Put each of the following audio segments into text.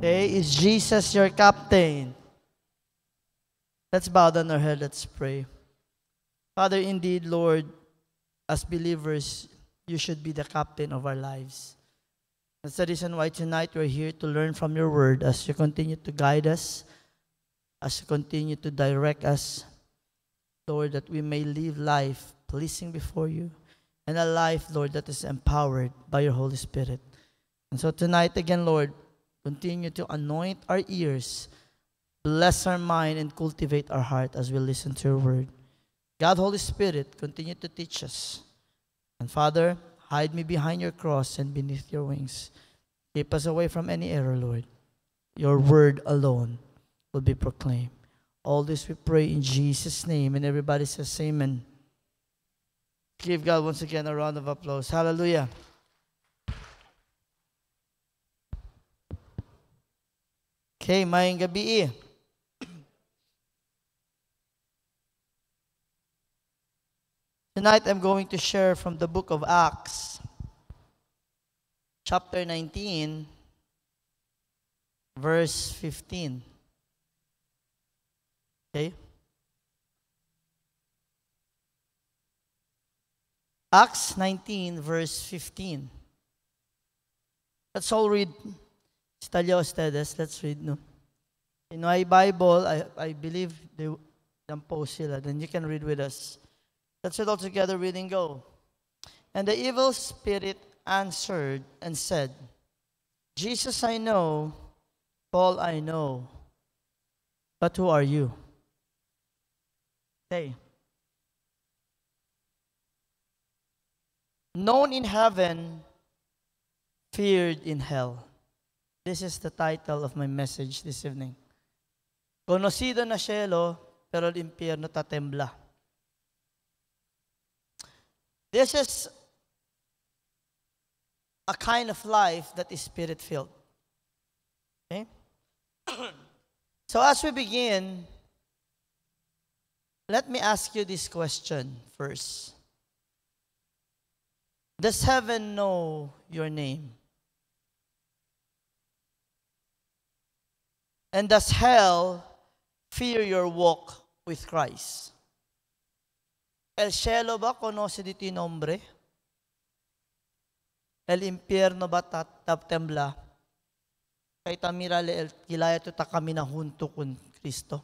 Okay, is Jesus your captain? Let's bow down our head, let's pray. Father, indeed, Lord, as believers, you should be the captain of our lives. That's the reason why tonight we're here to learn from your word as you continue to guide us, as you continue to direct us, Lord, that we may live life pleasing before you, and a life, Lord, that is empowered by your Holy Spirit. And so tonight again, Lord, continue to anoint our ears, bless our mind, and cultivate our heart as we listen to your word. God, Holy Spirit, continue to teach us. And Father, hide me behind your cross and beneath your wings. Keep us away from any error, Lord. Your word alone will be proclaimed. All this we pray in Jesus' name. And everybody says amen. Give God once again a round of applause. Hallelujah. Okay, mayang gabi. Tonight I'm going to share from the book of Acts, chapter 19, verse 15. Okay? Acts 19, verse 15. Let's all read. Estalya ustedes. Let's read, no? In my Bible, I believe they post sila. Then you can read with us. Let's read all together, read and go. And the evil spirit answered and said, Jesus I know, Paul I know, but who are you? Okay. Known in heaven, feared in hell. This is the title of my message this evening. Conocido na cielo, pero el impyerno tatembla. This is a kind of life that is spirit-filled. Okay? So as we begin, let me ask you this question first. Does heaven know your name? And does hell fear your walk with Christ? El cielo ba conoce de ti nombre? El impierno ba tembla? Kay tamirale el kilaya to kami na junto kun Kristo.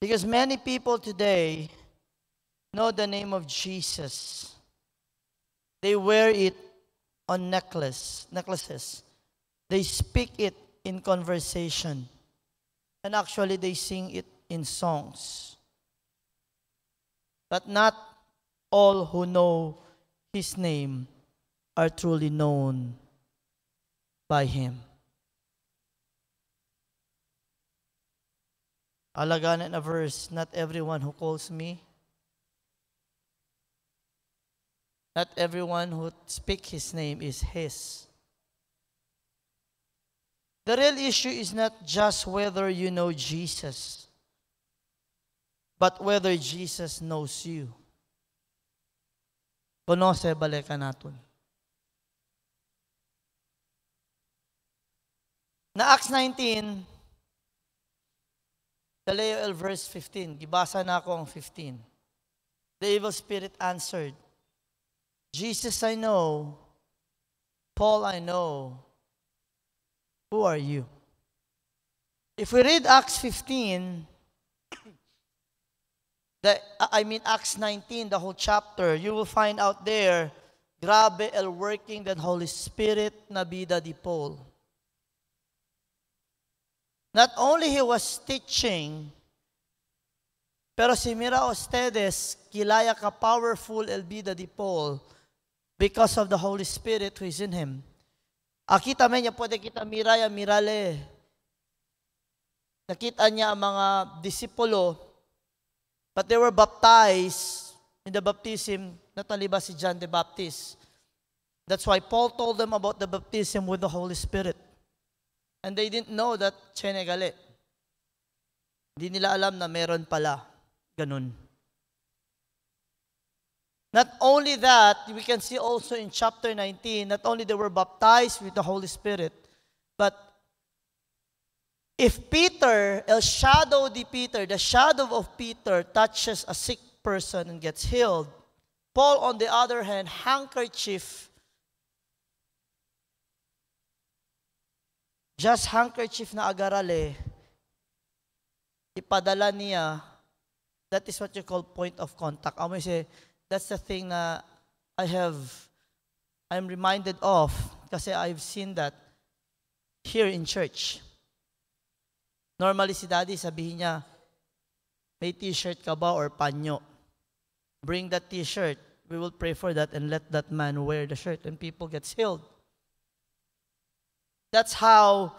Because many people today know the name of Jesus. They wear it on necklaces. They speak it in conversation. And actually they sing it in songs. But not all who know His name are truly known by Him. Alagaan in a verse, not everyone who calls me, not everyone who speaks His name is His. The real issue is not just whether you know Jesus, but whether Jesus knows you. Conoce bale ka naton. Na Acts 19, Taleo el verse 15. Gibasa na ako ang 15. The evil spirit answered, Jesus I know, Paul I know, who are you? If we read Acts 15, Acts 19, the whole chapter, you will find out there, grabe el working that Holy Spirit na bida di Paul. Not only he was teaching, pero si mira ustedes, kilaya ka powerful el bida di Paul because of the Holy Spirit who is in him. Akita men niya pwede kita miraya mirale. Nakita niya ang mga disipulo, but they were baptized in the baptism, nataliba si John the Baptist. That's why Paul told them about the baptism with the Holy Spirit. And they didn't know that Senegalese. Hindi nila alam na meron pala. Ganun. Not only that, we can see also in chapter 19, not only they were baptized with the Holy Spirit, but if Peter, the shadow of Peter touches a sick person and gets healed, Paul, on the other hand, handkerchief na agarale, ipadala niya, that is what you call point of contact. I may say, that's the thing na I'm reminded of, kasi I've seen that here in church. Normally si Daddy, sabihin niya, may t-shirt ka ba or panyo? Bring that t-shirt. We will pray for that and let that man wear the shirt and people get healed. That's how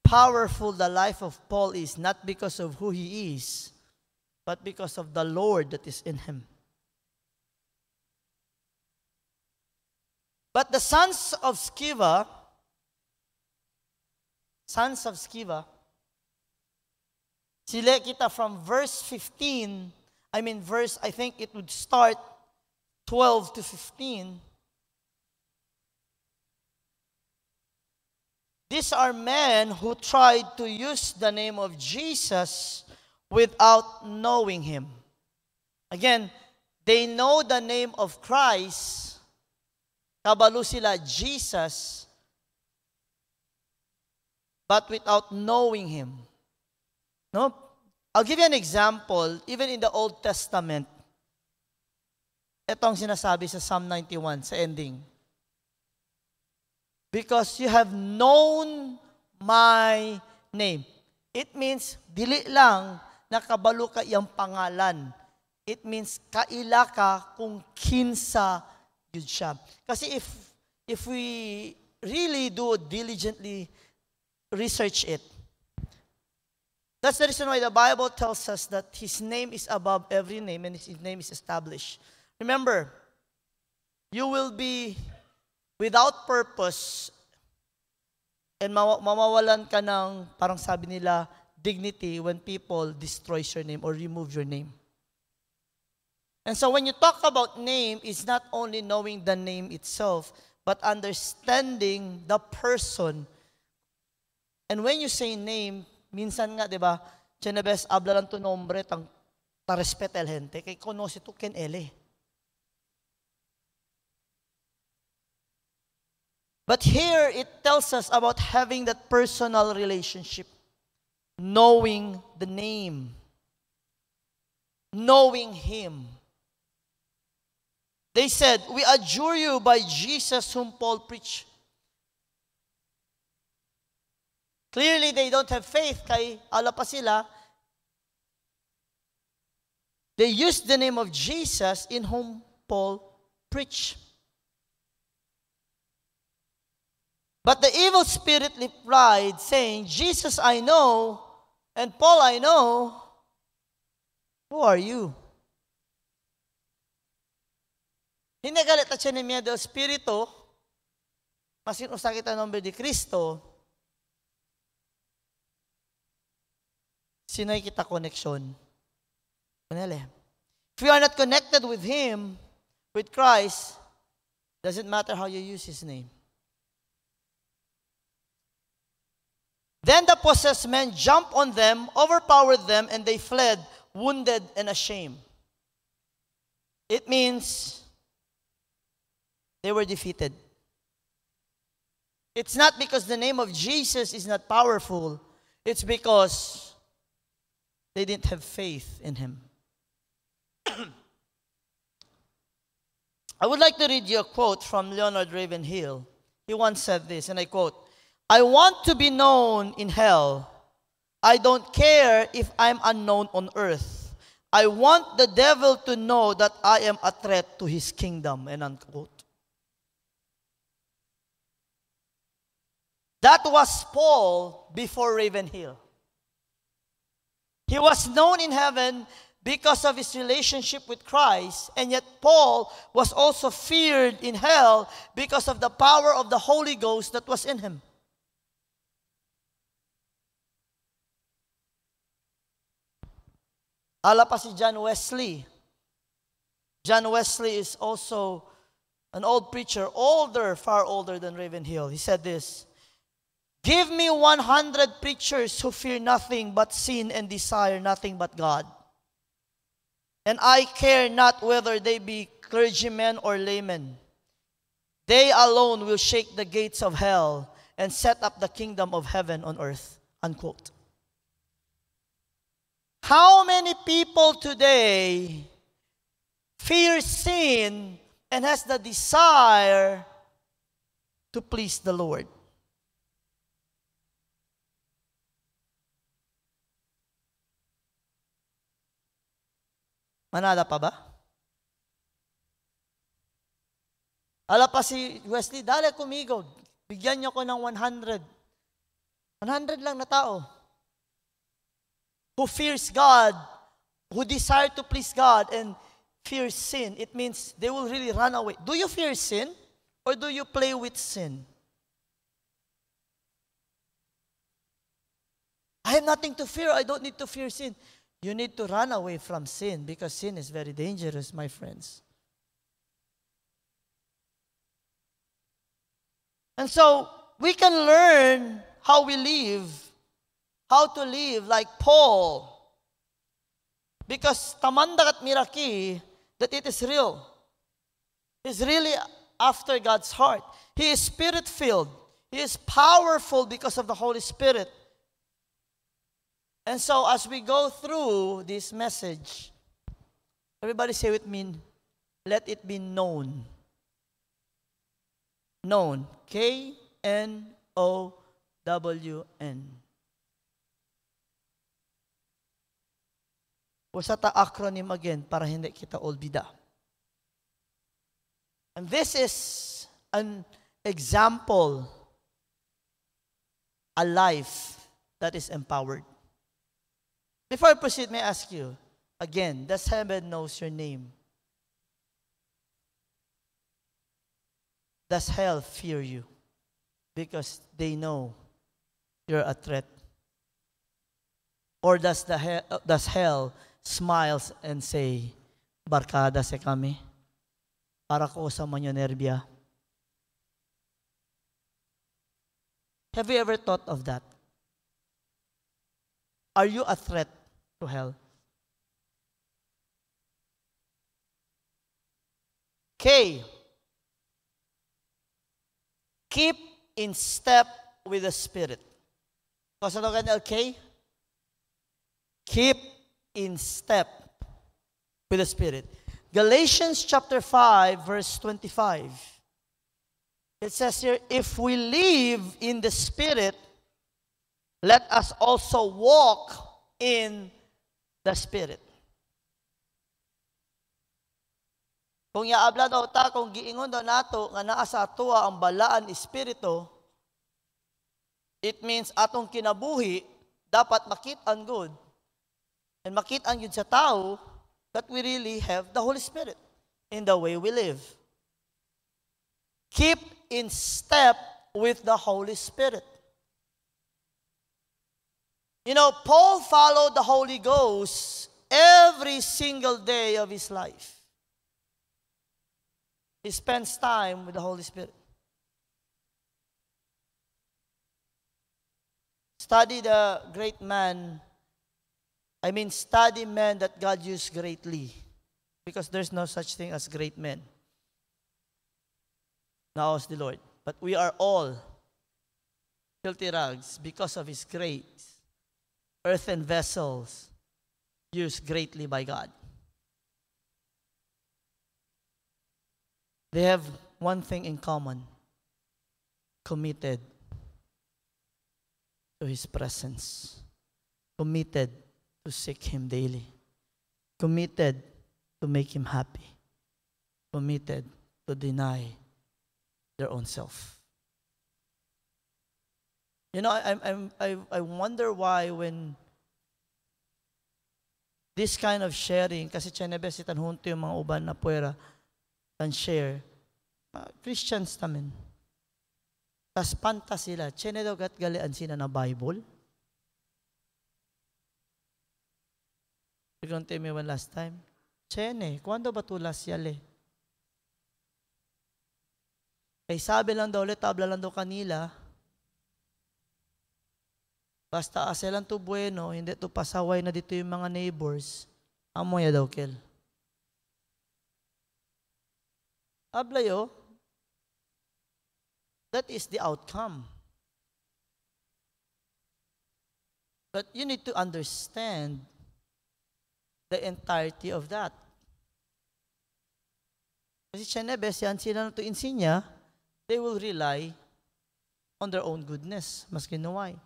powerful the life of Paul is, not because of who he is, but because of the Lord that is in him. But the sons of Sceva, sila kita from verse 15, I think it would start 12 to 15. These are men who tried to use the name of Jesus without knowing Him. Again, they know the name of Christ, kabalo sila Jesus, but without knowing Him. No? I'll give you an example. Even in the Old Testament, itong sinasabi sa Psalm 91, sa ending. Because you have known my name. It means, dili lang nakabalo ka iyang pangalan. It means, kaila ka kung kinsa yun siya. Kasi if we really do diligently research it, that's the reason why the Bible tells us that His name is above every name and His name is established. Remember, you will be without purpose and mawawalan ka ng, parang sabi nila, dignity when people destroy your name or remove your name. And so when you talk about name, it's not only knowing the name itself, but understanding the person. And when you say name, minsan nga, di ba, chenebes habla lang to nombre, ta respet el gente, kay conoce tu ken ele. But here, it tells us about having that personal relationship, knowing the name, knowing Him. They said, we adjure you by Jesus whom Paul preached. Clearly, they don't have faith, kay ala pa sila. They used the name of Jesus in whom Paul preached. But the evil spirit replied, saying, Jesus I know, and Paul I know. Who are you? Hindi galit at siya ni Miedo Espiritu, masin usakit ang nombre di Kristo, sino'y kita connection. If we are not connected with Him, with Christ, doesn't matter how you use His name. Then the possessed men jumped on them, overpowered them, and they fled, wounded and ashamed. It means they were defeated. It's not because the name of Jesus is not powerful. It's because they didn't have faith in Him. I would like to read you a quote from Leonard Ravenhill. He once said this, and I quote, I want to be known in hell. I don't care if I'm unknown on earth. I want the devil to know that I am a threat to his kingdom, and unquote. That was Paul before Ravenhill. He was known in heaven because of his relationship with Christ, and yet Paul was also feared in hell because of the power of the Holy Ghost that was in him. Ala pa si John Wesley. John Wesley is also an old preacher, older, far older than Ravenhill. He said this, "Give me 100 preachers who fear nothing but sin and desire nothing but God. And I care not whether they be clergymen or laymen. They alone will shake the gates of hell and set up the kingdom of heaven on earth." Unquote. How many people today fear sin and has the desire to please the Lord? Manala pa ba? Ala pa si Wesley, dali kumigod. Bigyan niyo ko ng 100. 100 lang na tao. Who fears God, who desire to please God, and fears sin. It means they will really run away. Do you fear sin? Or do you play with sin? I have nothing to fear. I don't need to fear sin. You need to run away from sin because sin is very dangerous, my friends. And so, we can learn how we live, how to live like Paul. Because tamandagat miraki, that it is real. He's really after God's heart. He is spirit-filled. He is powerful because of the Holy Spirit. And so as we go through this message, everybody say with me, let it be known. Known. K-N-O-W-N. What's that acronym again para hindi kita olbida? And this is an example, a life that is empowered. Before I proceed, may I ask you, again, does heaven knows your name? Does hell fear you? Because they know you're a threat. Or does hell smiles and say, barkada se kami, para ko sa manyo nerbia? Have you ever thought of that? Are you a threat to hell? K. Keep in step with the Spirit. Kasi ano ganyan, K? Keep in step with the Spirit. Galatians chapter 5, verse 25. It says here, if we live in the Spirit, let us also walk in the Spirit. Kung yaabla daw ta, kung giingon daw nato, nga naa sa atua ang balaan espiritu, it means atong kinabuhi, dapat makit-an good, and makit-an yun sa tao, that we really have the Holy Spirit in the way we live. Keep in step with the Holy Spirit. You know, Paul followed the Holy Ghost every single day of his life. He spends time with the Holy Spirit. Study the great man. Study men that God used greatly. Because there's no such thing as great men. Now is the Lord. But we are all filthy rags because of His grace. Earthen vessels used greatly by God. They have one thing in common. Committed to His presence. Committed to seek Him daily. Committed to make Him happy. Committed to deny their own self. You know, I wonder why when this kind of sharing, kasi chenebes itanhunto yung mga uban na puwera, and share, Christians namin. Tas panta sila, chenedogat galian sila na Bible. You're going to tell me one last time. Chene, cuando ba tulas yale? Kay sabi lang daw, tabla lang daw kanila, basta aselan to bueno, hindi to pasaway na dito yung mga neighbors, amoy daw kel. Ablayo, that is the outcome. But you need to understand the entirety of that. Kasi Chenebes, yan sila na to insinya, they will rely on their own goodness, mas ginuway.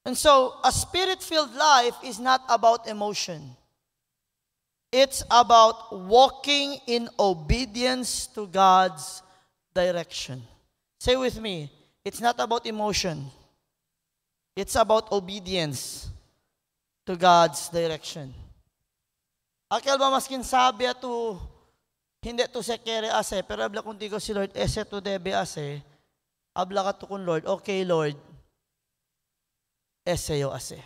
And so, a spirit-filled life is not about emotion. It's about walking in obedience to God's direction. Say with me, it's not about emotion. It's about obedience to God's direction. Akal ba maskin sabi ato, hindi to se kere ase, pero abla kung tigo si Lord, ese to debe ase, abla ka to kung Lord, okay Lord, ese yo ase.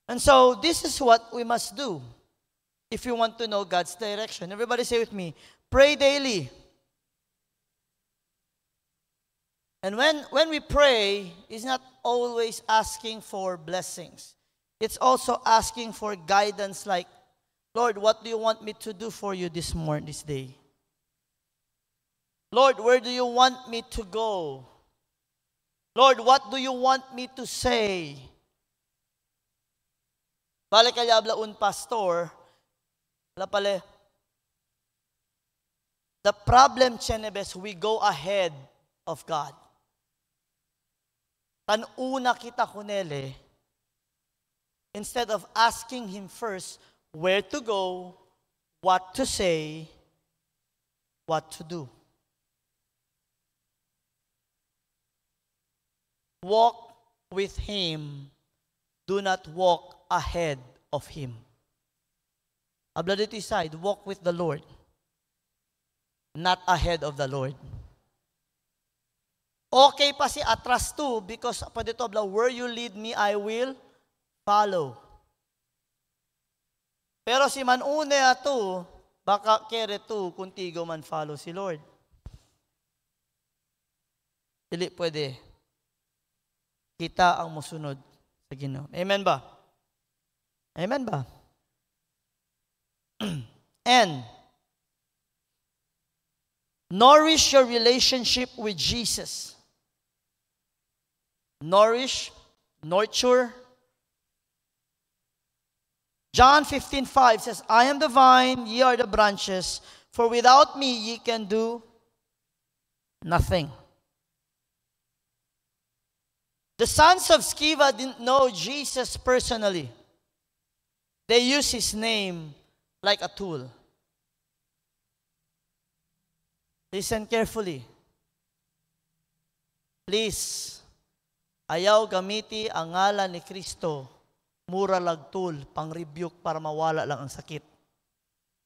And so, this is what we must do if you want to know God's direction. Everybody say with me, pray daily. And when we pray, it's not always asking for blessings. It's also asking for guidance like, Lord, what do you want me to do for you this day? Lord, where do you want me to go? Lord, what do you want me to say? Balik kaya abla un pastor, lapale, the problem, Chenebes, we go ahead of God. Tanuna kita kunele, instead of asking Him first where to go, what to say, what to do. Walk with Him, do not walk ahead of Him. Abla dito side, walk with the Lord, not ahead of the Lord. Okay pa si atras too, because pwede to abla, where you lead me, I will follow. Pero si manune ato, baka kere to, kuntigo man follow si Lord. Dili pwede. Kita ang musunod sa Ginoo. Amen ba? Amen ba? And nourish your relationship with Jesus. Nourish, nurture. John 15:5 says, I am the vine, ye are the branches, for without me ye can do nothing. The sons of Sceva didn't know Jesus personally. They used His name like a tool. Listen carefully. Please, ayaw gamiti ang ngalan ni Kristo, mura lagtul, pang-rebuke para mawala lang ang sakit.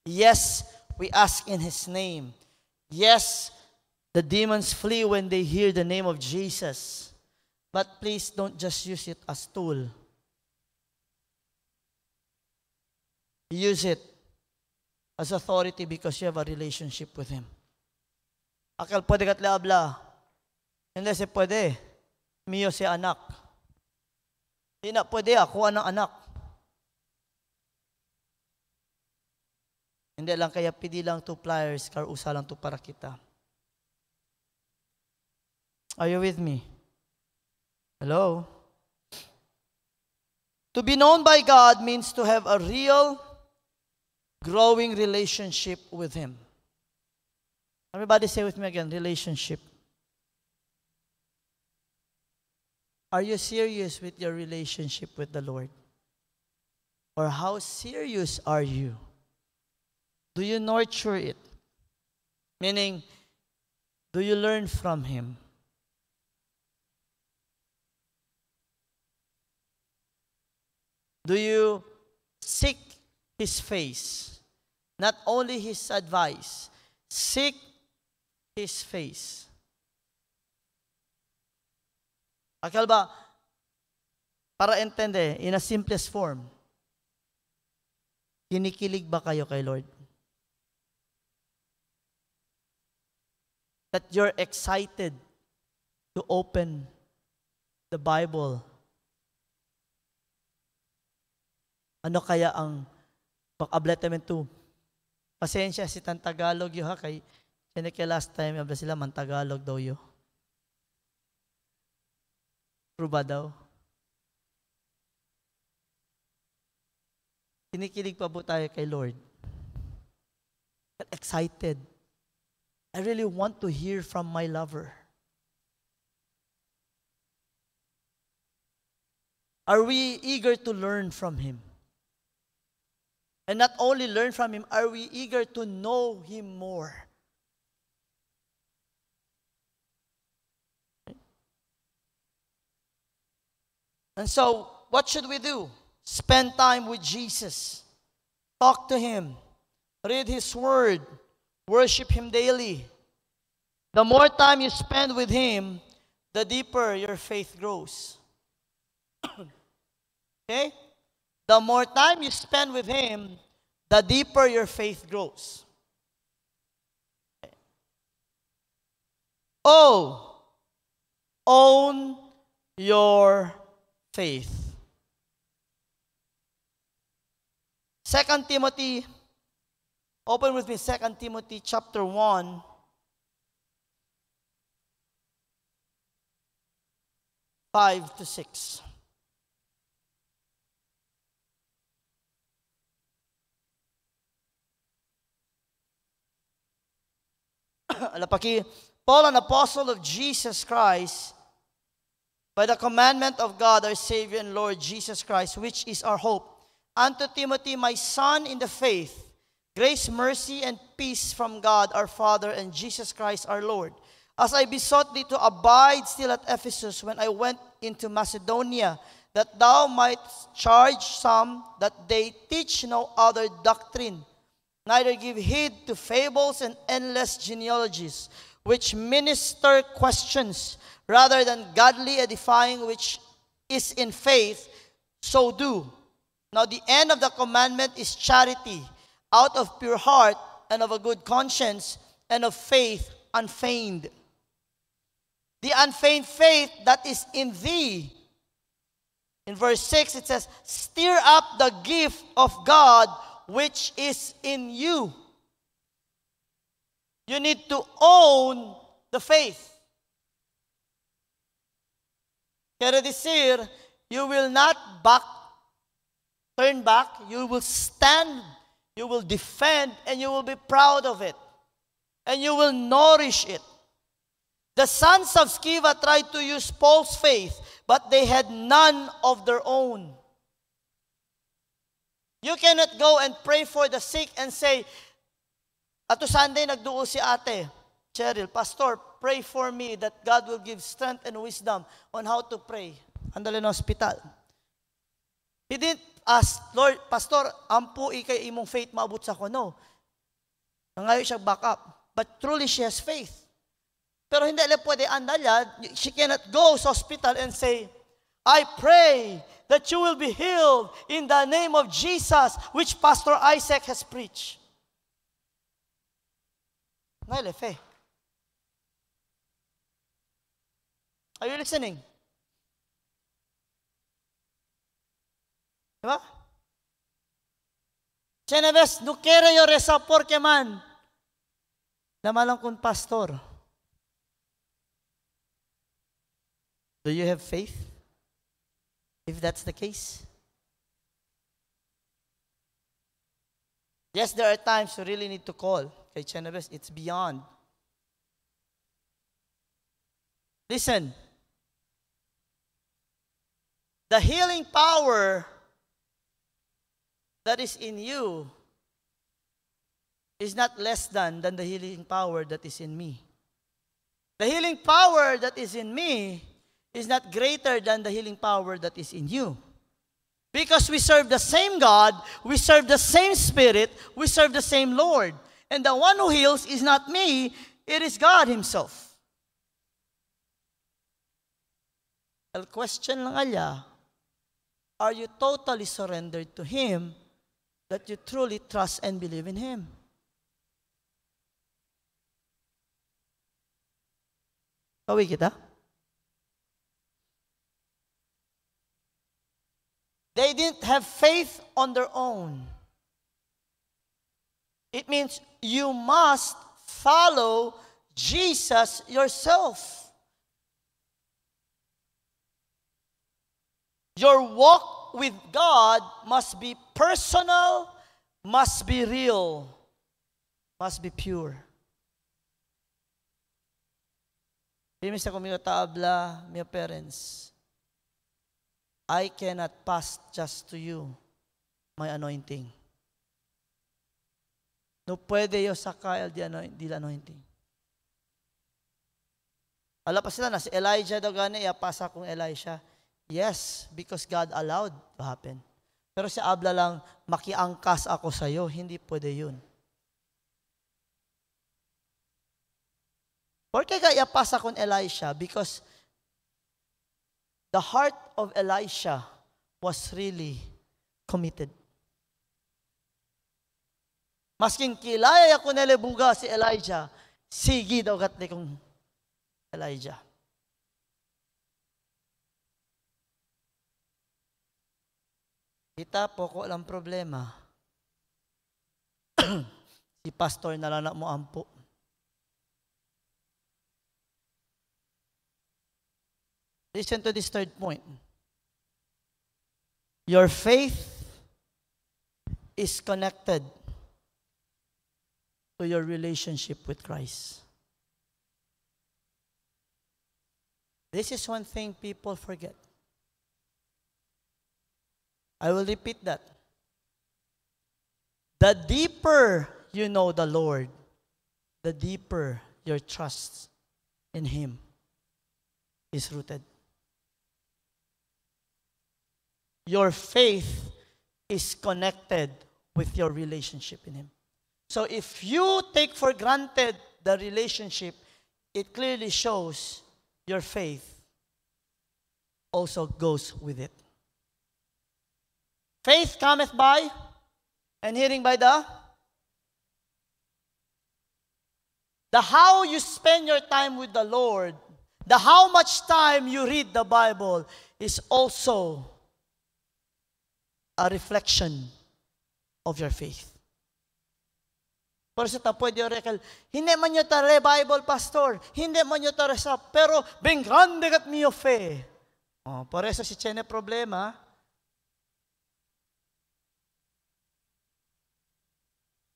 Yes, we ask in His name. Yes, the demons flee when they hear the name of Jesus. But please don't just use it as tool. Use it as authority because you have a relationship with Him. Akal pwede kat labla. Hindi si pwede. Miyo si anak. Hindi na pwede ako ang anak. Hindi lang kaya pidi lang 2 pliers, kar usa lang to para kita. Are you with me? Hello? To be known by God means to have a real, growing relationship with Him. Everybody say with me again, relationship. Are you serious with your relationship with the Lord? Or how serious are you? Do you nurture it? Meaning, do you learn from Him? Do you seek His face? Not only His advice. Seek His face. Akala ba, para intende, in a simplest form, kinikilig ba kayo kay Lord? That you're excited to open the Bible. Ano kaya ang pag-abletament to? Pasensya, si tan Tagalog yun ha, kay last time, abla sila, man Tagalog daw yun. True ba daw? Kinikilig pa po tayo kay Lord. Excited. I really want to hear from my lover. Are we eager to learn from Him? And not only learn from Him, are we eager to know Him more? And so, what should we do? Spend time with Jesus. Talk to Him. Read His Word. Worship Him daily. The more time you spend with Him, the deeper your faith grows. Okay? The more time you spend with Him, the deeper your faith grows. Okay. Oh, own your faith. 2 Timothy, open with me 2 Timothy chapter 1. Five to 6. Alapaki, Paul, an apostle of Jesus Christ, by the commandment of God, our Savior and Lord Jesus Christ, which is our hope. Unto Timothy, my son in the faith, grace, mercy, and peace from God our Father and Jesus Christ our Lord. As I besought thee to abide still at Ephesus when I went into Macedonia, that thou mightst charge some that they teach no other doctrine, neither give heed to fables and endless genealogies, which minister questions, rather than godly edifying which is in faith, so do. Now the end of the commandment is charity, out of pure heart, and of a good conscience, and of faith unfeigned. The unfeigned faith that is in thee. In verse 6 it says, stir up the gift of God which is in you. You need to own the faith. Quiere decir, you will not turn back, you will stand, you will defend, and you will be proud of it. And you will nourish it. The sons of Sceva tried to use Paul's faith, but they had none of their own. You cannot go and pray for the sick and say, ato Sunday nagduo si ate, Cheryl, Pastor, pray for me that God will give strength and wisdom on how to pray. Andali na hospital. He didn't ask, Lord, Pastor, ampu ikay imong faith maabot sa ko. No. Nangayo siya back up. But truly she has faith. Pero hindi lang pwede andalya. She cannot go sa hospital and say, I pray that you will be healed in the name of Jesus, which Pastor Isaac has preached. Nailefe. Are you listening? Diba? Cheneves, no quiere yo rezar porque man. Lamalang kung pastor. Do you have faith? If that's the case. Yes, there are times you really need to call. Kay Cheneves, it's beyond. Listen. The healing power that is in you is not less than the healing power that is in me. The healing power that is in me is not greater than the healing power that is in you. Because we serve the same God, we serve the same Spirit, we serve the same Lord. And the one who heals is not me, it is God Himself. El question lang alya, are you totally surrendered to Him that you truly trust and believe in Him? Kawi kita? They didn't have faith on their own. It means you must follow Jesus yourself. Your walk with God must be personal, must be real, must be pure. Hindi sa kumita taabla, my parents, I cannot pass just to you my anointing. No puede yo sakay di anointing. Ala pa sila na si Elijah daw gani pasa kung Elisha. Yes, because God allowed to happen. Pero si Abla lang, makiangkas ako sa iyo, hindi pwede yun. Porque kaya pasa kung Elisha? Because the heart of Elisha was really committed. Masking kilaya ko nelebuga si Elijah, sige daw katli kong Elijah. Kita po ko lang problema. Si pastor na lang mo ampo. Listen to this third point. Your faith is connected to your relationship with Christ. This is one thing people forget. I will repeat that. The deeper you know the Lord, the deeper your trust in Him is rooted. Your faith is connected with your relationship in Him. So if you take for granted the relationship, it clearly shows your faith also goes with it. Faith cometh by, and hearing by the how you spend your time with the Lord, the how much time you read the Bible is also a reflection of your faith. Por eso ta pwede yung rekal, hindi man nyo tare Bible, pastor, hindi man nyo tare sa, pero ben grande kat mio fe. Oh, por eso si tiene problema,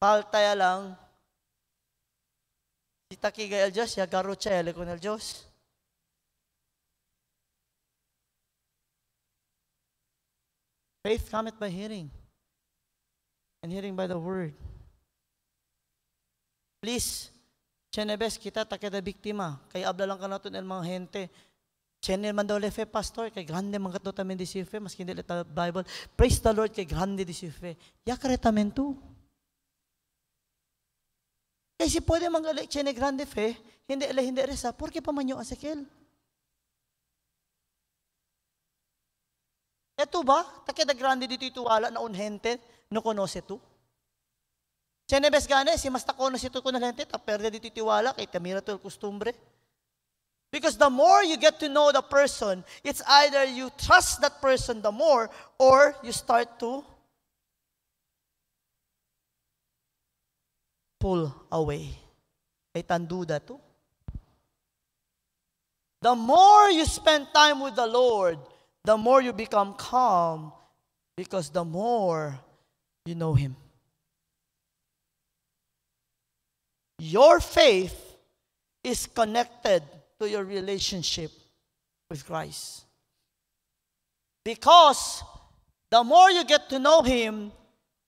falta ya lang, si takigay el Diyos, ya garo chele con el Diyos. Faith cometh by hearing, and hearing by the word. Please, chenebes kita takeda biktima. Kay abla lang ka natin el mga gente. Chene man daw lefe, pastor, kay grande man kato tamen di sife, maski hindi leta Bible. Praise the Lord, kay grande di sife. Yakare tamen tu. Kasi pwede manggali chene grande fe, hindi resa, porque pa man yung asekel. Eto ba? Takeda grande dito ituwala na un gente, no conoce tu. Chenebes gane, si mas takono si tu ko na gente, taperde dito itiwala, kay tamira to el costumbre. Because the more you get to know the person, it's either you trust that person the more, or you start to pull away. Kay tanduda to. The more you spend time with the Lord, the more you become calm, because the more you know Him. Your faith is connected to your relationship with Christ. Because the more you get to know Him,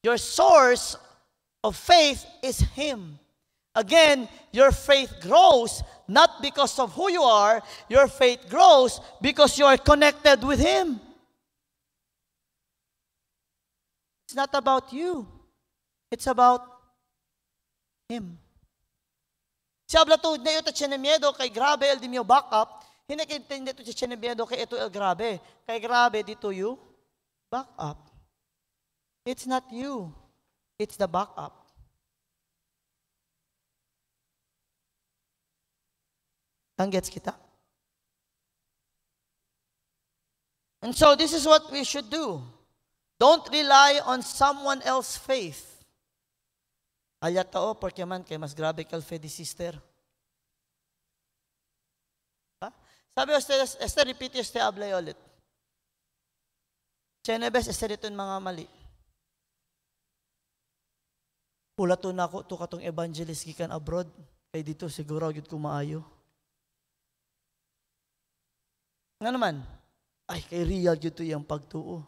your source of faith is Him. Again, your faith grows not because of who you are, your faith grows because you are connected with Him. It's not about you. It's about Him. Si abla to na ito miedo kay grabe el di mio backup, Hindi kayo dito si Chenebiado, kay ito grabe. Kay grabe, dito you, back up. It's not you. It's the backup. Ang gets kita? And so this is what we should do. Don't rely on someone else's faith. Alyat tao, porque man kay mas grabe kal fe di sister. Ha? Sabi Esther, repeat yung ablay ulit. Chenebes, Esther, ito yung mga mali. Pula to na ako, to katong evangelist gikan abroad. Kay dito, siguro, agad kumaayo. Nga naman, ay, kay real yun to yung pagtuo.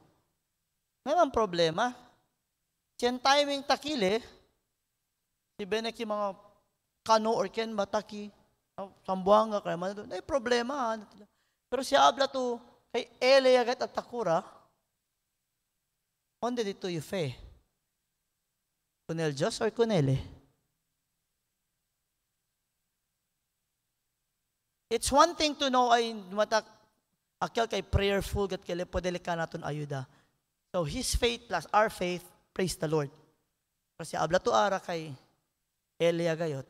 Ngayon ang problema, siyang timing takili, si Benek yung mga kano or ken mataki, sambuanga, kaya man doon, ay problema. Pero siya abla to, kay Ele agad at takura, onde dito yung fe? Kunel Diyos or kunele? It's one thing to know ay matak akyal kay prayerful gat kay podele ka naton ayuda. So his faith plus our faith, praise the Lord. Kasi abla to ara kay Elia gayot.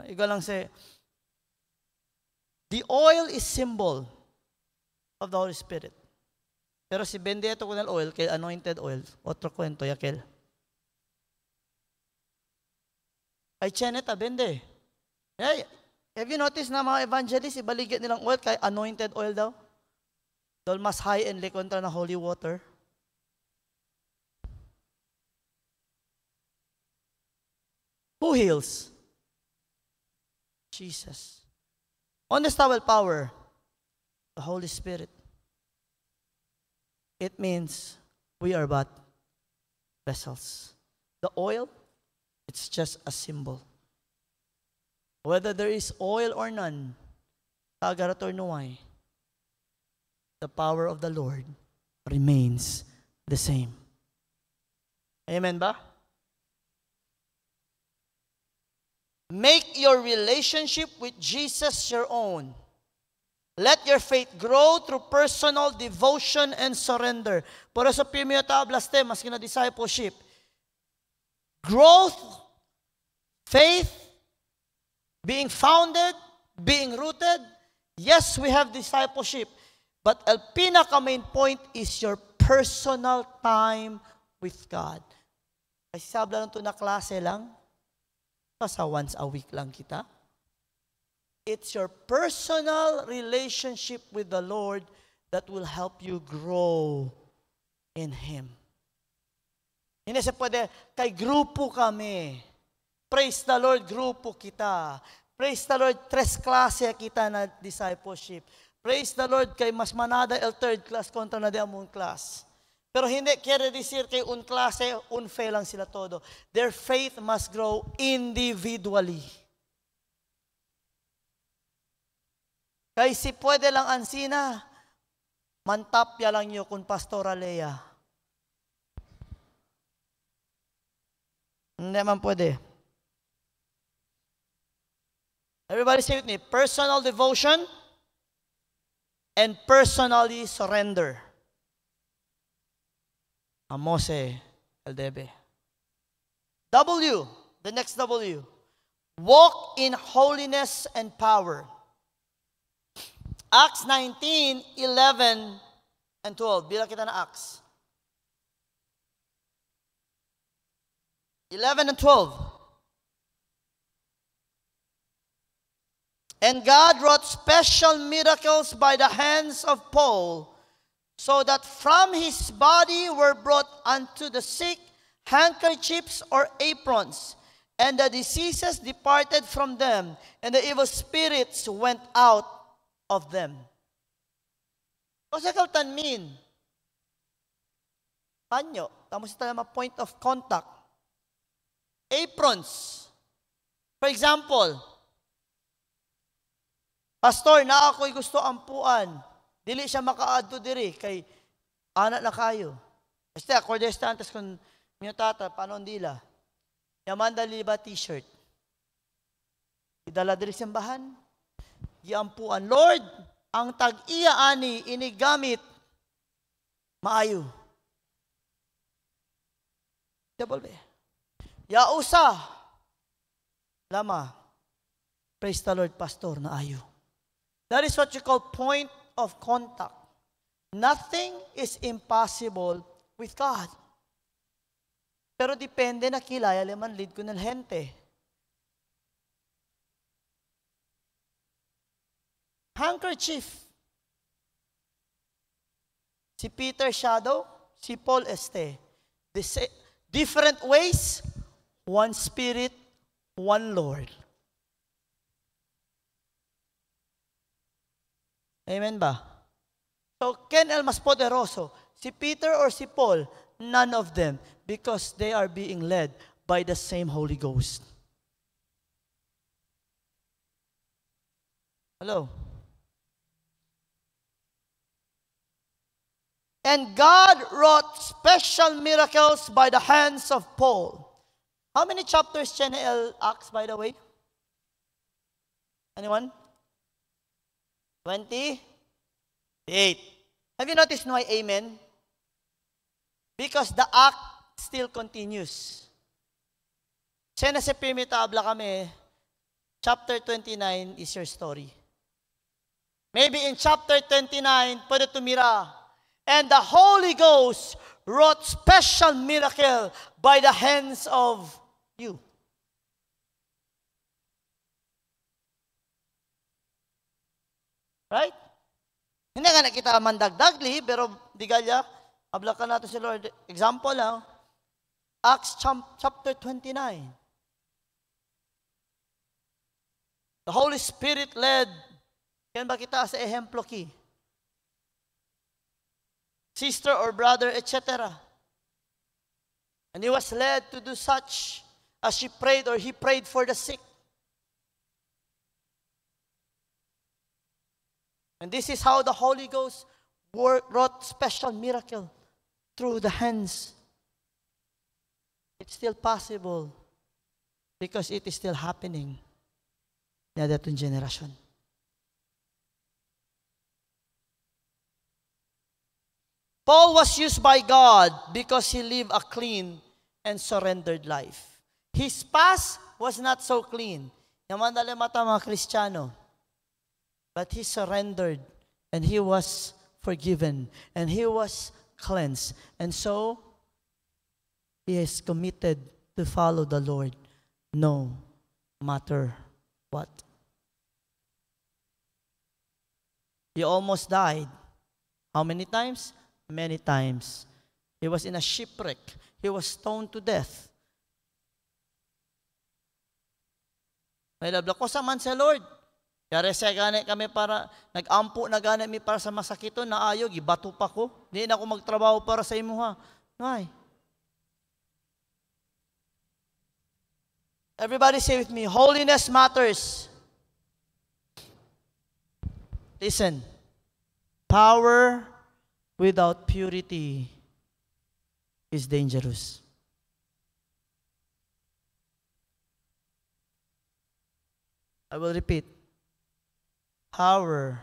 Igo lang say, the oil is symbol of the Holy Spirit. Pero si bende ito kunal oil, kay anointed oil, otro kwento yakel. Ay chenet bende. Hey, have you noticed na mga evangelists, ibaligyan nilang oil kay anointed oil daw? Dahil mas high and kontra na holy water. Who heals? Jesus. On the towel power, the Holy Spirit. It means we are but vessels. The oil, it's just a symbol. Whether there is oil or none, tagarat or nuway, the power of the Lord remains the same. Amen ba? Make your relationship with Jesus your own. Let your faith grow through personal devotion and surrender. Por eso primero tablas temas kina discipleship. Growth, faith, being founded, being rooted. Yes, we have discipleship. But el pinaka main point is your personal time with God. Kasi sabla lang ito na klase lang. Sa once a week lang kita. It's your personal relationship with the Lord that will help you grow in Him. Hindi sa pwede, kay grupo kami. Praise the Lord, grupo kita. Praise the Lord, tres klase kita na discipleship. Praise the Lord, kay mas manada el third class kontra na di among class. Pero hindi, quiere decir kay un klase, un fe lang sila todo. Their faith must grow individually. Kay si pwede lang ansina, mantapya lang nyo kung Pastora Lea. Hindi man pwede. Everybody say with me, personal devotion and personally surrender. Amose el debe. W, the next W. Walk in holiness and power. Acts 19, 11, and 12. Bila kita na Acts. 11 and 12. And God wrought special miracles by the hands of Paul, so that from his body were brought unto the sick handkerchiefs or aprons, and the diseases departed from them, and the evil spirits went out of them. Kasi kaltan mean, panyo, tamo sa talama point of contact. Aprons. For example, Pastor, na ako'y gusto ampuan. Dili siya makaadto diri kay anak na kayo. Este acorde esta antes con mi tata panon dila. Yamanda liba t-shirt. idala diri simbahan, giampuan. Lord, ang tag-iya ani inigamit maayo. Double be. Ya usa lama. Praise the Lord, pastor, na ayo. That is what you call point of contact. Nothing is impossible with God. Pero depende na kilaya liman lead ko ng gente. Handkerchief. Si Peter shadow, si Paul este. Different ways, one Spirit, one Lord. Amen ba? So, ken el mas poderoso? Si Peter or si Paul? None of them. Because they are being led by the same Holy Ghost. Hello? And God wrought special miracles by the hands of Paul. How many chapters L Acts, by the way? Anyone? 28. Have you noticed why amen? Because the act still continues. Siya na si Primitabla kami, chapter 29 is your story. Maybe in chapter 29, pwede tumira. And the Holy Ghost wrought special miracle by the hands of you. Right? Hindi nga nakita mandagdagli, pero di galya, habla ka nato si Lord. Example lang, Acts chapter 29. The Holy Spirit led, yan ba kita sa ehemplo ki? Sister or brother, etc. And he was led to do such as she prayed or he prayed for the sick. And this is how the Holy Ghost wrought special miracle through the hands. It's still possible because it is still happening na datong generation. Paul was used by God because he lived a clean and surrendered life. His past was not so clean. Yaman dali mata mga Kristiyano. But he surrendered and he was forgiven and he was cleansed. And so, he is committed to follow the Lord no matter what. He almost died. How many times? Many times. He was in a shipwreck. He was stoned to death. May labla ko sa man sa Lord. Kaya siya gani kami para, nag-ampo na gani mi para sa masakito, na ayo, gibato pa ko. Hindi na ako magtrabaho para sa imo ha. Why? Everybody say with me, holiness matters. Listen, power without purity is dangerous. I will repeat. Power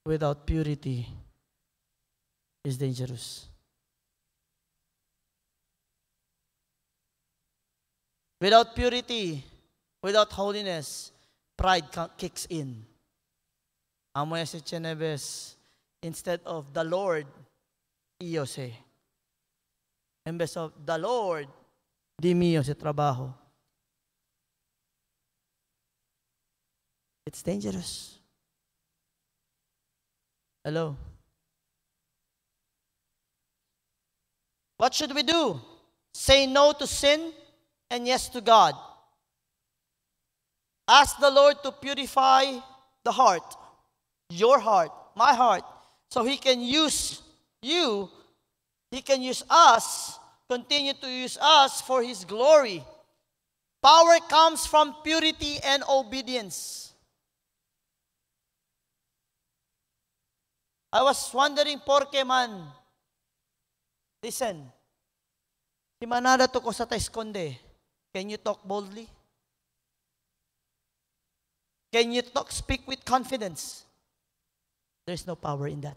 without purity is dangerous. Without purity, without holiness, pride kicks in. Amoy si Chenebes, instead of the Lord, iyose. Imbes of the Lord, di mio si trabaho. It's dangerous. Hello? What should we do? Say no to sin and yes to God. Ask the Lord to purify the heart, your heart, my heart, so He can use you, He can use us, continue to use us for His glory. Power comes from purity and obedience. I was wondering, por qué man? Listen. Si manada to ko sa ta eskonde. Can you talk boldly? Can you speak with confidence? There's no power in that.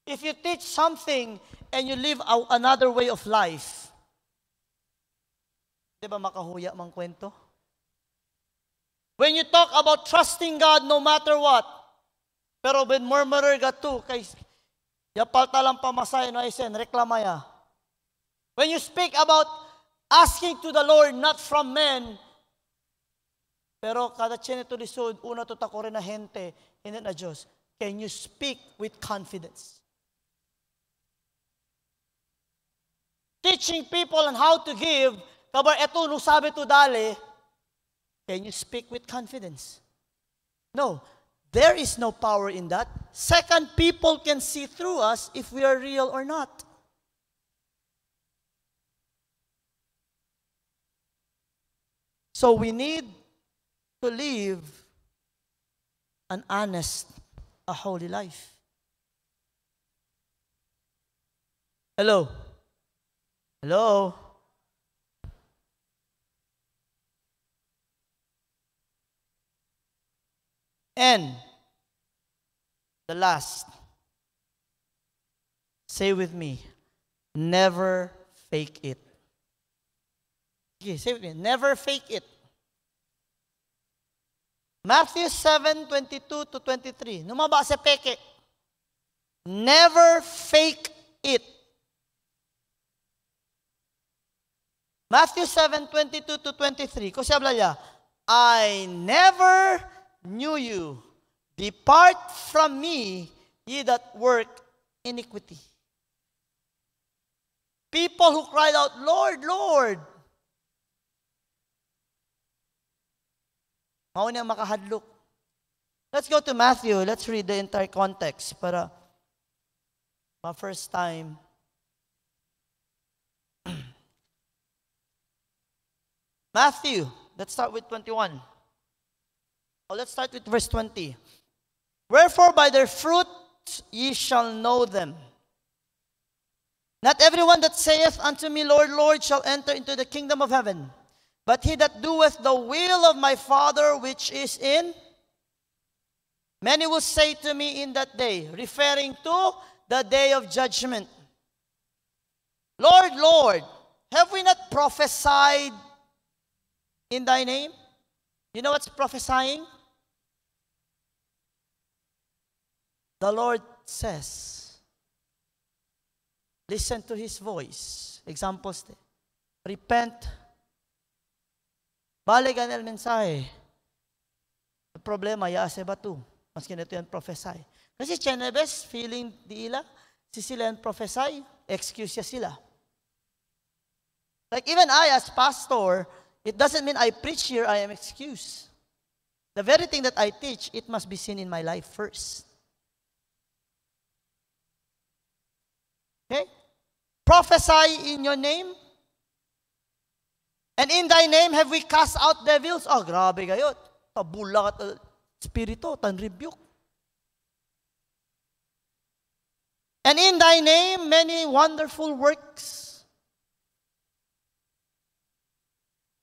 If you teach something and you live another way of life, di ba makahuya mang kwento? When you talk about trusting God no matter what, pero when murmurer ka too, kay yapal talang pamasay no aysen, reklamaya. When you speak about asking to the Lord, not from men, pero kada chinito lisod, una to takore na hente, hindi na Diyos. Can you speak with confidence? Teaching people on how to give, kabar eto nung sabi to dali, can you speak with confidence? No, there is no power in that. Second, people can see through us if we are real or not. So we need to live an honest, a holy life. Hello? Hello? And the last, say with me, never fake it. Okay, say with me, never fake it. Matthew 7:22 to 23. Numaba sa peke. Never fake it. Matthew 7:22 to 23. Kasi habla niya, I never knew you. Depart from me, ye that work iniquity. People who cried out, Lord, Lord. Mao na makahadlok. Let's go to Matthew. Let's read the entire context para first time. Matthew, let's start with 21. Let's start with verse 20. Wherefore by their fruits ye shall know them. Not everyone that saith unto me, Lord, Lord, shall enter into the kingdom of heaven, but he that doeth the will of my Father which is in. Many will say to me in that day, referring to the day of judgment, Lord, Lord, have we not prophesied in thy name? You know what's prophesying? The Lord says, listen to His voice. Examples, repent, balikan el mensahe. El problema, yaase ba tu? Mas kinito yan prophesy. Kasi chenebes, feeling di ila, si sila yan prophesy, excuse ya sila. Like even I as pastor, it doesn't mean I preach here, I am excused. The very thing that I teach, it must be seen in my life first. Okay? Prophesy in your name. And in thy name have we cast out devils. Oh, grabe kayo. Tabula ka spirito, tan rebuke. And in thy name many wonderful works.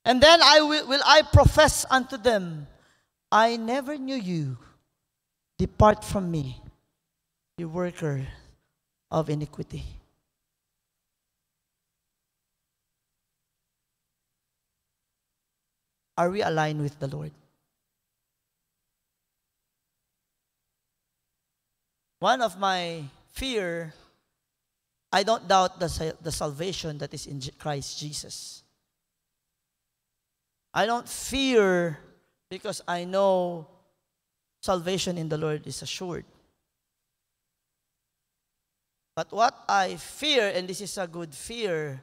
And then will I profess unto them, I never knew you. Depart from me, you worker of iniquity. Are we aligned with the Lord? One of my fear, I don't doubt the salvation that is in Christ Jesus. I don't fear because I know salvation in the Lord is assured. But what I fear, and this is a good fear,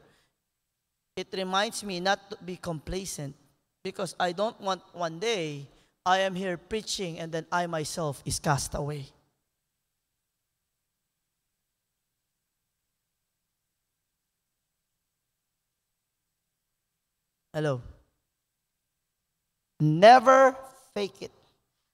it reminds me not to be complacent because I don't want one day I am here preaching and then I myself is cast away. Hello. Never fake it.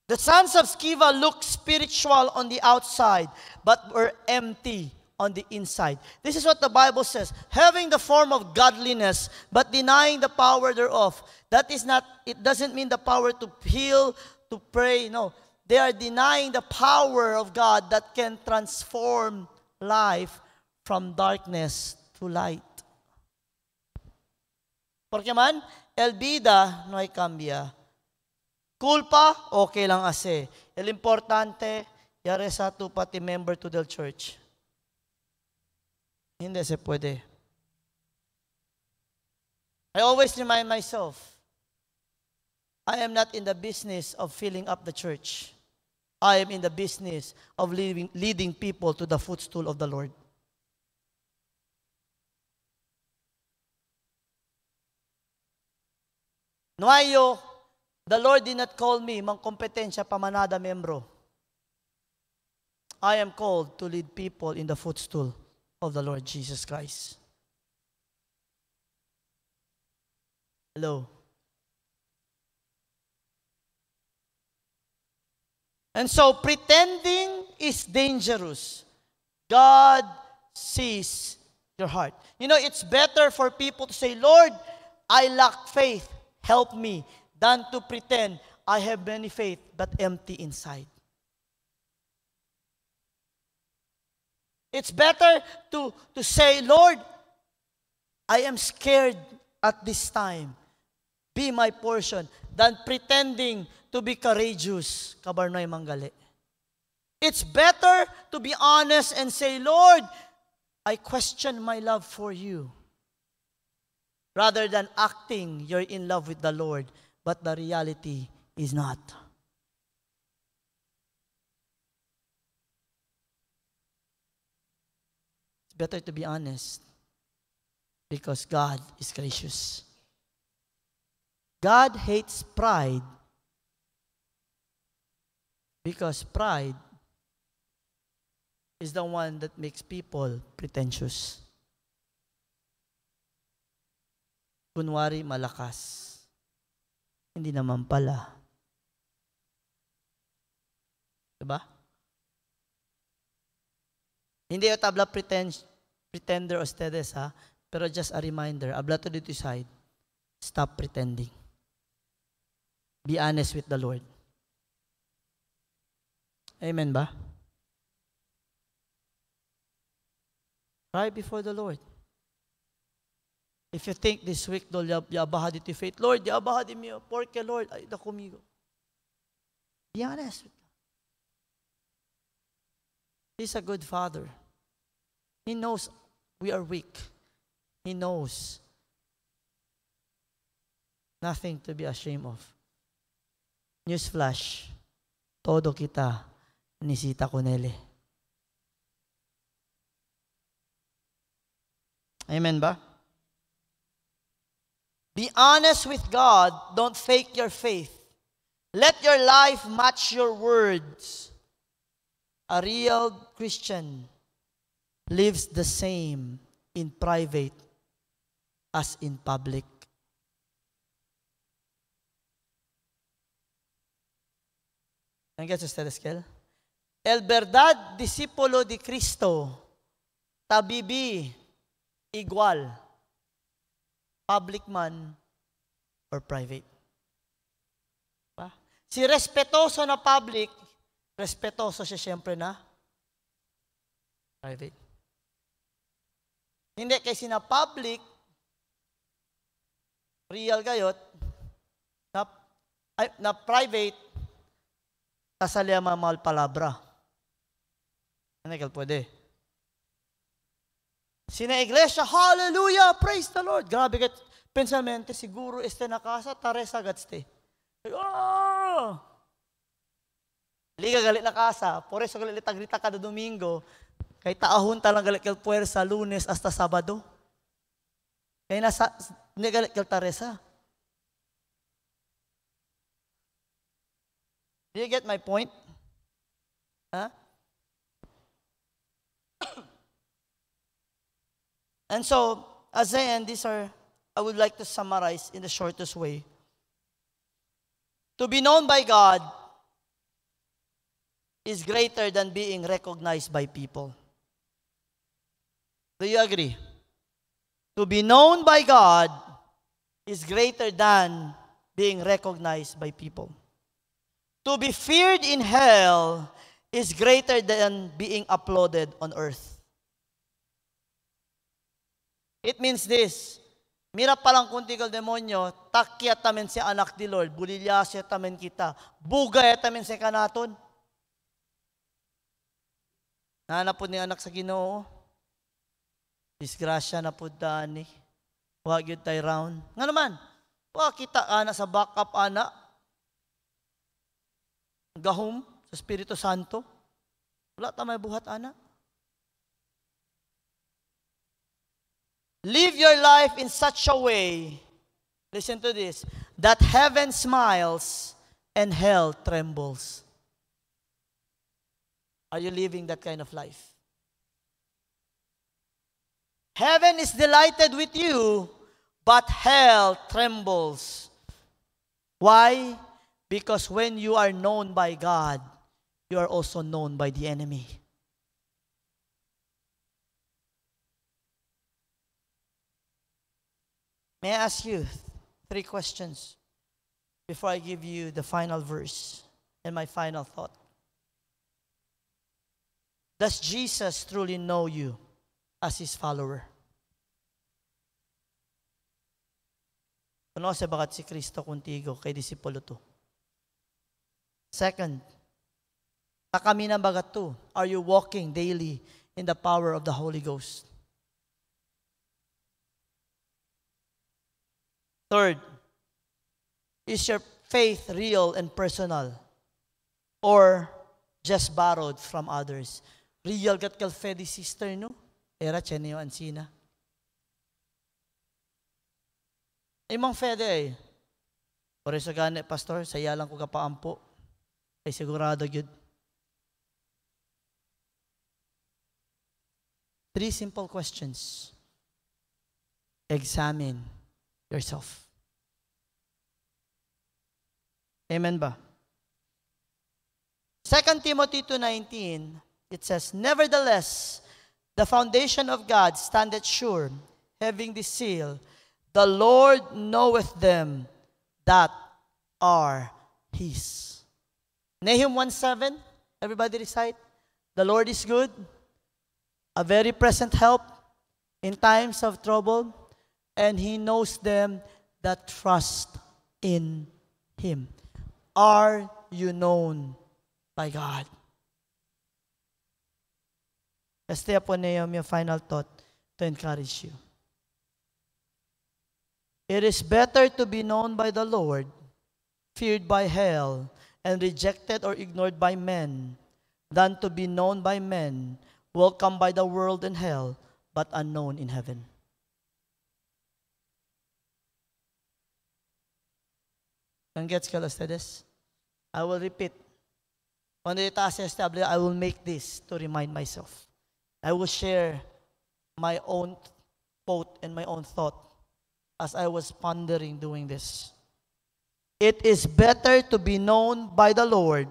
The sons of Sceva looked spiritual on the outside, but were empty on the inside. This is what the Bible says. Having the form of godliness, but denying the power thereof. That is not, it doesn't mean the power to heal, to pray. No. They are denying the power of God that can transform life from darkness to light. Porque man, el vida no hay cambia. Culpa, okay lang ase. El importante, yare sa tu pati member to the church. Hindi se puede. I always remind myself, I am not in the business of filling up the church. I am in the business of leading people to the footstool of the Lord. Nuayo, the Lord did not call me mang kompetensya pamanada membro. I am called to lead people in the footstool of the Lord Jesus Christ. Hello. And so pretending is dangerous. God sees your heart. You know, it's better for people to say, Lord, I lack faith, help me, than to pretend I have many faith but empty inside. It's better to say, Lord, I am scared at this time. Be my portion, than pretending to be courageous. Kabarnoy manggali. It's better to be honest and say, Lord, I question my love for you. Rather than acting you're in love with the Lord, but the reality is not. It's better to be honest because God is gracious. God hates pride because pride is the one that makes people pretentious. Kunwari malakas. Hindi naman pala. Diba? Hindi yung tabla pretender ustedes, ha? Pero just a reminder, habla to dito side, stop pretending. Be honest with the Lord. Amen ba? Cry before the Lord. If you think this week, Lord, yabaha dito faith, Lord, yabaha di mo, porque Lord, ay da comigo. Be honest with God. He's a good Father. He knows we are weak. He knows nothing to be ashamed of. Newsflash, todo kita nisita ko nele. Amen ba? Be honest with God. Don't fake your faith. Let your life match your words. A real Christian lives the same in private as in public. ¿Nanggets ustedes, Kel? El verdad discípulo de Cristo tabibi igual public man or private. Diba? Si respetoso na public, respetoso siya siyempre na private. Hindi kasi na public, real gayot, na private, kasalya mamal palabra. Hindi ka pwede. Sina iglesia, hallelujah, praise the Lord. Grabe kat, pensamente, siguro este na casa, taresa gatste. Oh! Liga galit na casa, por eso galit tagrita kada Domingo, kay taahon talang galit kal puwersa, Lunes hasta Sabado. Kaya nasa, hindi galit kal taresa. Do you get my point? Huh? And so, as I end, I would like to summarize in the shortest way. To be known by God is greater than being recognized by people. Do you agree? To be known by God is greater than being recognized by people. To be feared in hell is greater than being applauded on earth. It means this. Mira palang kuntikal demonyo, takyat tamen si anak di Lord, bulilyasya tamen kita, bugay tamen si kanaton. Nanapod ni anak sa Ginoo. Disgrasya na po daan eh. Huwag yun tayo round. Nga naman, huwag kita ana sa backup ana. Gahom sa Espiritu Santo. Wala tamay buhat ana. Live your life in such a way, listen to this, that heaven smiles and hell trembles. Are you living that kind of life? Heaven is delighted with you, but hell trembles. Why? Because when you are known by God, you are also known by the enemy. May I ask you 3 questions before I give you the final verse and my final thought? Does Jesus truly know you as His follower? Konoce bakat si Kristo kuntigo kay disipulo to? Second, kami na bagat to? Are you walking daily in the power of the Holy Ghost? Third, is your faith real and personal or just borrowed from others? Real kat kalfedi sister, no? Era chenyo ansina. Imang fede eh. Por eso gane, pastor, saya lang ko kapaampo. Ay sigurado yun. 3 simple questions. Examine yourself. Amen ba? 2 Timothy 2:19, it says, nevertheless, the foundation of God standeth sure, having this seal, the Lord knoweth them that are His. Nahum 1:7, everybody recite, the Lord is good, a very present help in times of trouble, and He knows them that trust in Him. Are you known by God? Let's stay upon your final thought to encourage you. It is better to be known by the Lord, feared by hell, and rejected or ignored by men, than to be known by men, welcomed by the world and hell, but unknown in heaven. Can get ustedes? I will repeat. Cuando itaas establish, I will make this to remind myself. I will share my own quote and my own thought as I was pondering doing this. It is better to be known by the Lord,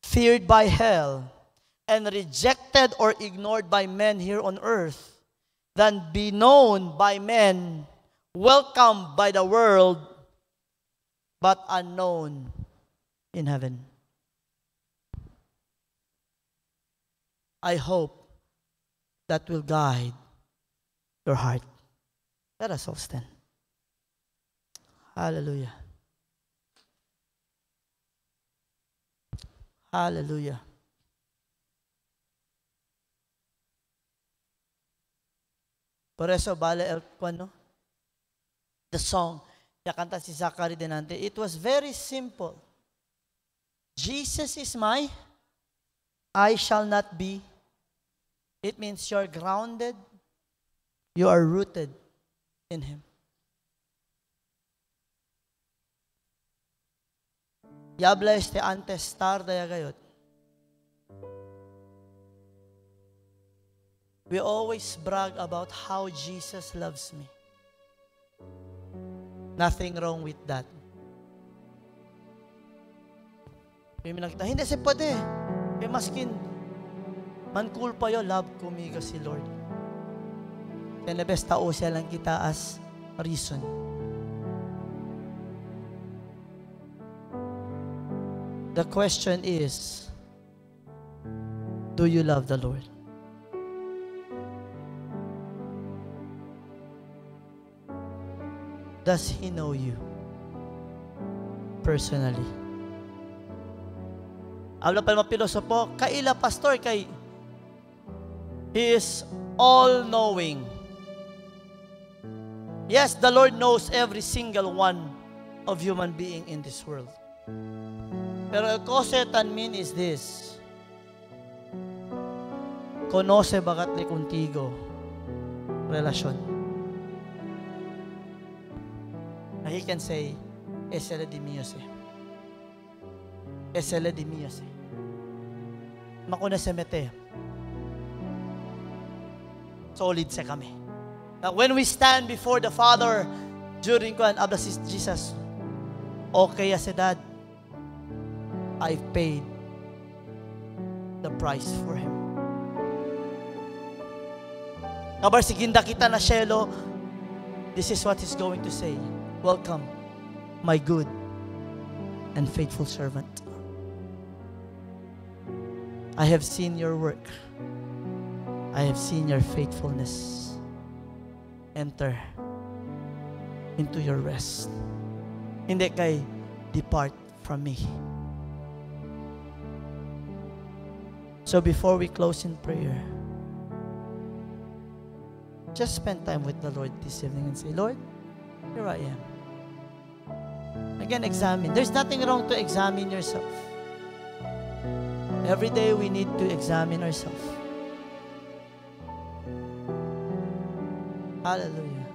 feared by hell, and rejected or ignored by men here on earth, than be known by men, welcomed by the world, but unknown in heaven. I hope that will guide your heart. Let us all stand. Hallelujah. Hallelujah. Por eso vale el cuando the song ya kanta si Zachary Denante, it was very simple. Jesus is my, I shall not be. It means you're grounded, you are rooted in Him. Yabla este antes tarde gayot. We always brag about how Jesus loves me. Nothing wrong with that. Hindi si pwede. Kaya maskin, man cool pa yun, love kumiga si Lord. Kaya nabes tao siya lang kita as reason. The question is, do you love the Lord? Does He know you personally? Habla pa mga pilosopo, kaila pastor, kay He is all-knowing. Yes, the Lord knows every single one of human being in this world. Pero el kosetan mean is this. Conoce bagat ni contigo. Relasyon. Na He can say, esele di mio se. Esele di mio se. Makuna se mete. Solid sa kami. Now when we stand before the Father during kuan ablas Jesus, okay sa dad, I've paid the price for Him. Kabar siginda kita na shelo, this is what He's going to say. Welcome, my good and faithful servant. I have seen your work. I have seen your faithfulness. Enter into your rest. Hindi kay depart from me. So before we close in prayer, just spend time with the Lord this evening and say, Lord, here I am. Again, examine. There's nothing wrong to examine yourself. Every day we need to examine ourselves. Hallelujah.